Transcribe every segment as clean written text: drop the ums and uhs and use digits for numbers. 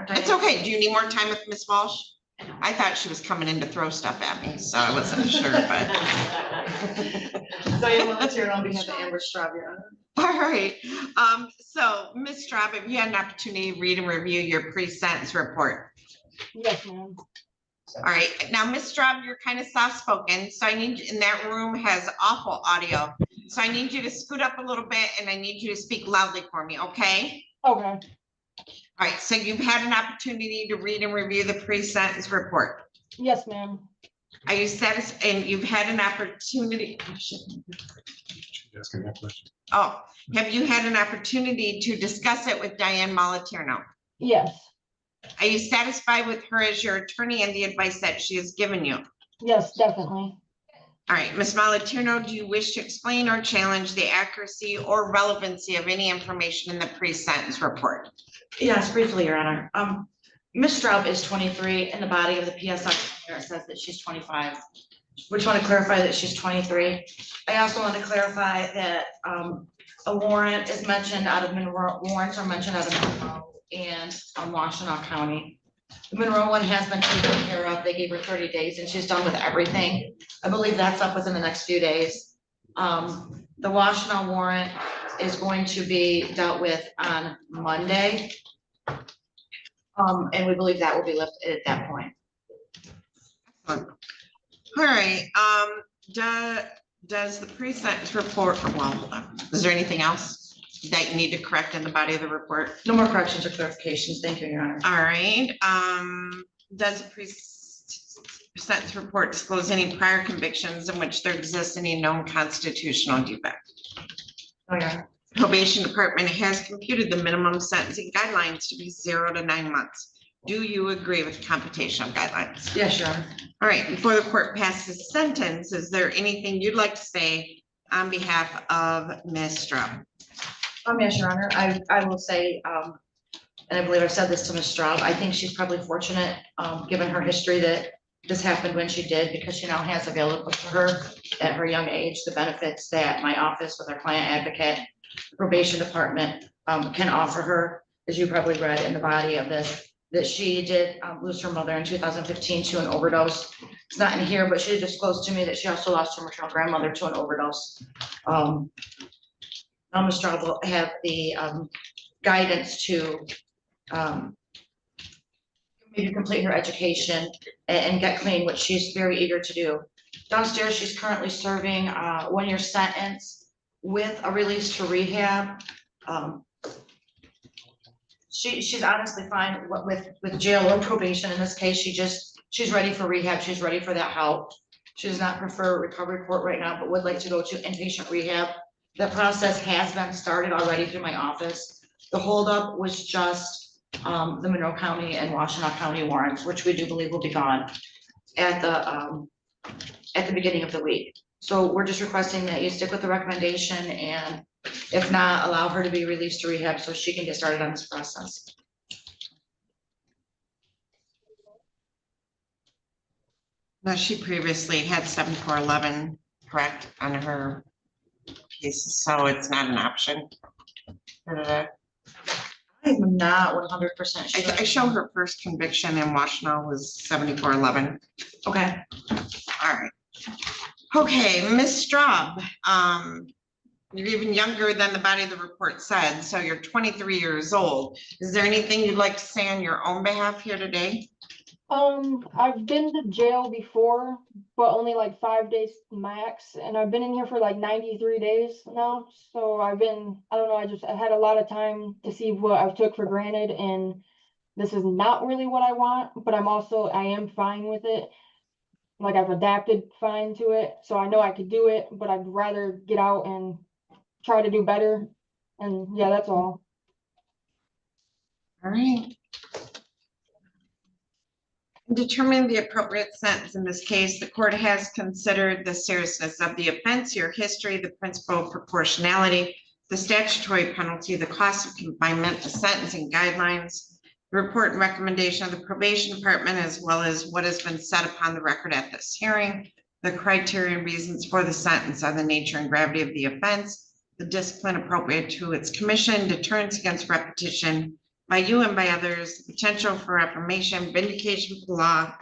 Honor. It's okay. Do you need more time with Ms. Walsh? I thought she was coming in to throw stuff at me, so I wasn't sure, but. Diane Military on behalf of Amber Straub, Your Honor. All right. So Ms. Straub, have you had an opportunity to read and review your pre-sentence report? Yes, ma'am. All right. Now, Ms. Straub, you're kind of soft-spoken, so I need, and that room has awful audio. So I need you to scoot up a little bit and I need you to speak loudly for me, okay? Okay. All right. So you've had an opportunity to read and review the pre-sentence report. Yes, ma'am. Are you satisfied? And you've had an opportunity. Asking that question. Oh, have you had an opportunity to discuss it with Diane Moliterno? Yes. Are you satisfied with her as your attorney and the advice that she has given you? Yes, definitely. All right, Ms. Moliterno, do you wish to explain or challenge the accuracy or relevancy of any information in the pre-sentence report? Yes, briefly, Your Honor. Ms. Straub is 23 and the body of the PSX here says that she's 25. We just want to clarify that she's 23. I also want to clarify that a warrant is mentioned out of Monroe, warrants are mentioned out of Monroe and Washtenaw County. The Monroe one has been taken care of. They gave her 30 days and she's done with everything. I believe that's up within the next few days. The Washtenaw warrant is going to be dealt with on Monday. And we believe that will be lifted at that point. All right, does the pre-sentence report, well, hold on. Is there anything else that you need to correct in the body of the report? No more corrections or clarifications. Thank you, Your Honor. All right, does the pre-sentence report disclose any prior convictions in which there exists any known constitutional defect? Oh, yeah. Probation Department has computed the minimum sentencing guidelines to be 0 to 9 months. Do you agree with the computation of guidelines? Yes, Your Honor. All right, before the court passes sentence, is there anything you'd like to say on behalf of Ms. Straub? Yes, Your Honor. I will say, and I believe I've said this to Ms. Straub, I think she's probably fortunate, given her history, that this happened when she did, because she now has available to her at her young age the benefits that my office with our client advocate, probation department can offer her. As you probably read in the body of this, that she did lose her mother in 2015 to an overdose. It's not in here, but she disclosed to me that she also lost her maternal grandmother to an overdose. Now Ms. Straub will have the guidance to maybe complete her education and get clean, which she's very eager to do. Downstairs, she's currently serving a 1-year sentence with a release to rehab. She's honestly fine with jail or probation. In this case, she's ready for rehab. She's ready for that help. She does not prefer recovery court right now, but would like to go to inpatient rehab. That process has been started already through my office. The holdup was just the Monroe County and Washtenaw County warrants, which we do believe will be gone at the beginning of the week. So we're just requesting that you stick with the recommendation, and if not, allow her to be released to rehab so she can get started on this process. Now, she previously had 7411 correct on her case, so it's not an option. I'm not 100% sure. I show her first conviction in Washtenaw was 7411. Okay. All right. Okay, Ms. Straub, you're even younger than the body of the report said, so you're 23 years old. Is there anything you'd like to say on your own behalf here today? I've been to jail before, but only like 5 days max, and I've been in here for like 93 days now. So I don't know, I had a lot of time to see what I took for granted, and this is not really what I want, but I am fine with it. Like, I've adapted fine to it, so I know I could do it, but I'd rather get out and try to do better. And yeah, that's all. All right. In determining the appropriate sentence in this case, the court has considered the seriousness of the offense, your history, the principle of proportionality, the statutory penalty, the cost of confinement, the sentencing guidelines, the report and recommendation of the probation department, as well as what has been said upon the record at this hearing, the criteria and reasons for the sentence are the nature and gravity of the offense, the discipline appropriate to its commission, deterrence against repetition, by you and by others, the potential for reformation, vindication of the law,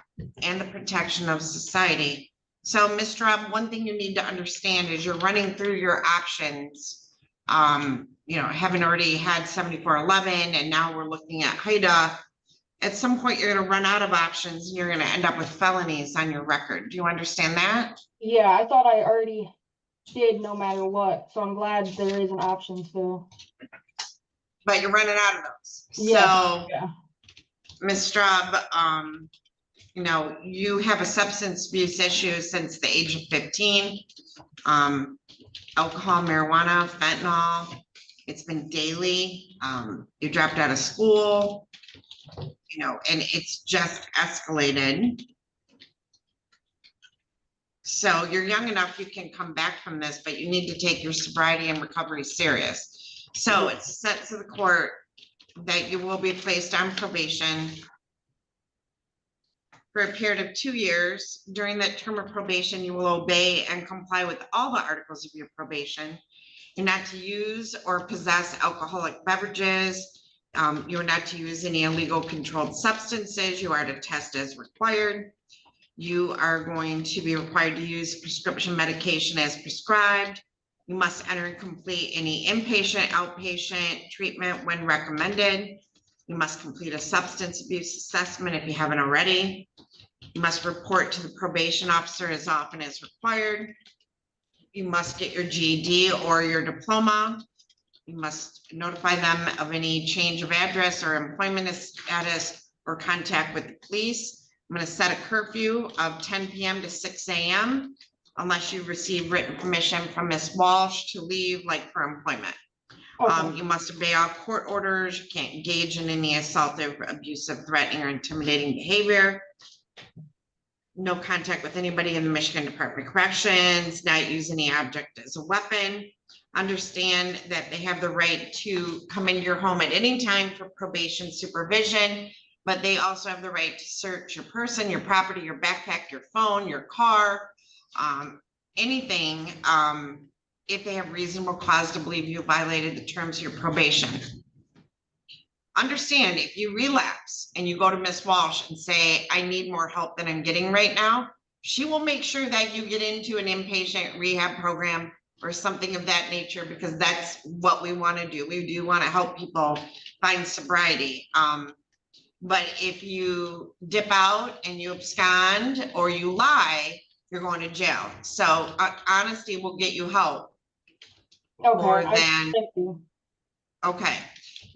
and the protection of society. So, Ms. Straub, one thing you need to understand is you're running through your options. Having already had 7411, and now we're looking at HIDA. At some point, you're going to run out of options, and you're going to end up with felonies on your record. Do you understand that? Yeah, I thought I already did no matter what, so I'm glad there is an option still. But you're running out of those. Yeah, So, yeah. Ms. Straub, you have a substance abuse issue since the age of 15. Alcohol, marijuana, fentanyl, it's been daily. You dropped out of school, and it's just escalated. So you're young enough, you can come back from this, but you need to take your sobriety and recovery serious. So it's sent to the court that you will be placed on probation for a period of 2 years. During that term of probation, you will obey and comply with all the articles of your probation. You're not to use or possess alcoholic beverages. You're not to use any illegal controlled substances. You are to test as required. You are going to be required to use prescription medication as prescribed. You must enter and complete any inpatient, outpatient treatment when recommended. You must complete a substance abuse assessment if you haven't already. You must report to the probation officer as often as required. You must get your GED or your diploma. You must notify them of any change of address or employment status or contact with the police. I'm going to set a curfew of 10 p.m. to 6 a.m. unless you receive written permission from Ms. Walsh to leave, like for employment. Okay. You must obey all court orders. You can't engage in any assaultive, abusive, threatening, or intimidating behavior. No contact with anybody in the Michigan Department of Corrections, not use any object as a weapon. Understand that they have the right to come into your home at any time for probation supervision, but they also have the right to search your person, your property, your backpack, your phone, your car, anything, if they have reasonable cause to believe you violated the terms of your probation. Understand, if you relapse and you go to Ms. Walsh and say, I need more help than I'm getting right now, she will make sure that you get into an inpatient rehab program or something of that nature, because that's what we want to do. We do want to help people find sobriety. But if you dip out and you abscond or you lie, you're going to jail. So honesty will get you help. Okay, More than, thank you. okay.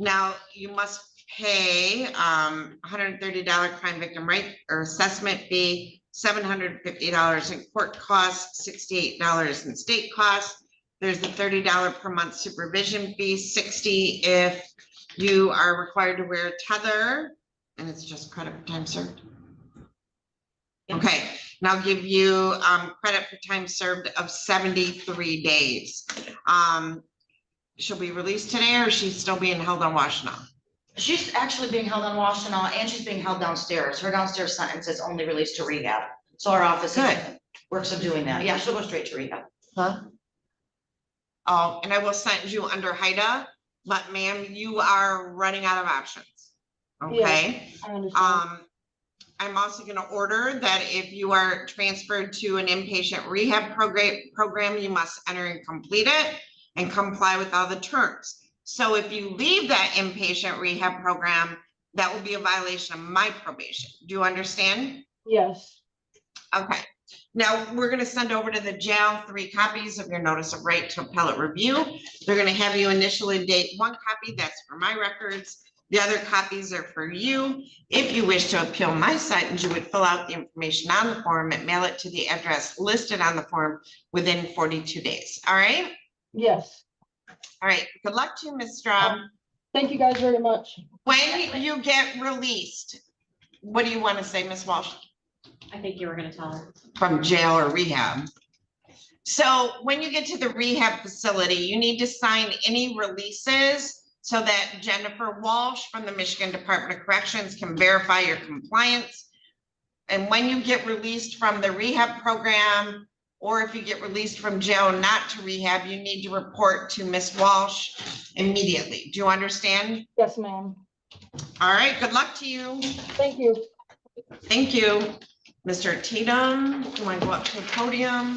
Now you must pay $130 crime victim right or assessment fee, $750 in court costs, $68 in state costs. There's a $30 per month supervision fee, $60 if you are required to wear a tether, and it's just credit for time served. Okay, now I'll give you credit for time served of 73 days. She'll be released today, or she's still being held on Washtenaw? She's actually being held on Washtenaw, and she's being held downstairs. Her downstairs sentence is only released to rehab. So our office works on doing that. Yeah, she'll go straight to rehab. Huh? Oh, and I will send you under HIDA, but ma'am, you are running out of options. Okay. I understand. I'm also going to order that if you are transferred to an inpatient rehab program, you must enter and complete it and comply with all the terms. So if you leave that inpatient rehab program, that will be a violation of my probation. Do you understand? Yes. Okay. Now we're going to send over to the jail 3 copies of your notice of right to appellate review. They're going to have you initially date 1 copy. That's for my records. The other copies are for you. If you wish to appeal my sentence, you would fill out the information on the form and mail it to the address listed on the form within 42 days. All right? Yes. All right. Good luck to you, Ms. Straub. Thank you guys very much. When you get released, what do you want to say, Ms. Walsh? I think you were gonna tell her. From jail or rehab. So when you get to the rehab facility, you need to sign any releases so that Jennifer Walsh from the Michigan Department of Corrections can verify your compliance. And when you get released from the rehab program, or if you get released from jail not to rehab, you need to report to Ms. Walsh immediately. Do you understand? Yes, ma'am. All right, good luck to you. Thank you. Thank you. Mr. Tatum, do you want to go up to the podium?